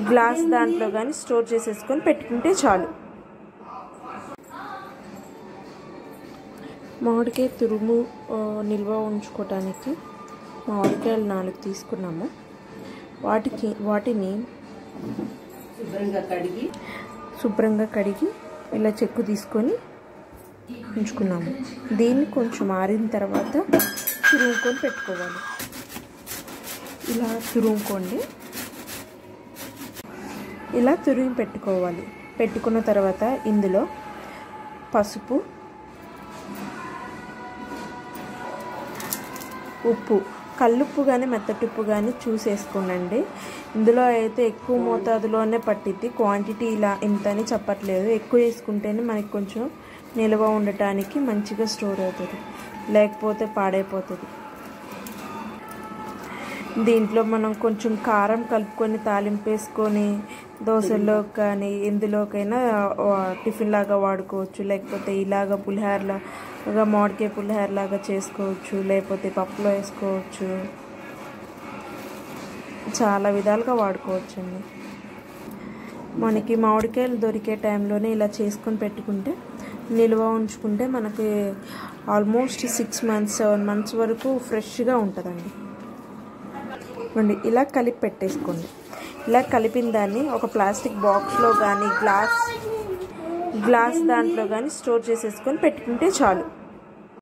Glass దాంట్లో కానీ store చేసేసుకొని పెట్టుకుంటే చాలు. మామిడికాయ తురుము నిల్వ ఉంచుకోవటానికి మామిడికాయలు 4 తీసుకున్నాము. వాటిని శుభ్రంగా కడిగి ఇలా చెక్కు తీసుకొని ఉంచుకున్నాము. దీన్ని కొంచెం ఆరిన తర్వాత తురుముకొని పెట్టుకోవాలి. ఇలా తురుముకోండి. ఇలా తురిమి పెట్టుకోవాలి. పెట్టుకున్న తర్వాత ఇందులో పసుపు, ఉప్పు, కల్లుప్పు కానీ మెత్తటిప్పు కానీ చూసేసుకోండి. ఇందులో అయితే ఎక్కువ మోతాదులోనే పట్టిద్ది. క్వాంటిటీ ఇలా ఇంత అని చెప్పట్లేదు. ఎక్కువ వేసుకుంటేనే మనకి కొంచెం నిల్వ ఉండటానికి మంచిగా స్టోర్ అవుతుంది, లేకపోతే పాడైపోతుంది. దీంట్లో మనం కొంచెం కారం కలుపుకొని తాలింపు వేసుకొని దోశల్లో కానీ ఎందులోకైనా టిఫిన్ లాగా వాడుకోవచ్చు. లేకపోతే ఇలాగ పులిహోరలాగా మామిడికాయ పులిహోరలాగా చేసుకోవచ్చు. లేకపోతే పప్పులో వేసుకోవచ్చు. చాలా విధాలుగా వాడుకోవచ్చు అండి. మనకి మామిడికాయలు దొరికే టైంలోనే ఇలా చేసుకొని పెట్టుకుంటే నిల్వ ఉంచుకుంటే మనకి ఆల్మోస్ట్ 6 months 7 months వరకు ఫ్రెష్గా ఉంటుందండి. ఇలా కలిపి పెట్టేసుకోండి. ఇలా కలిపిన దాన్ని ఒక ప్లాస్టిక్ బాక్స్లో కానీ గ్లాస్ దాంట్లో కానీ స్టోర్ చేసేసుకొని పెట్టుకుంటే చాలు.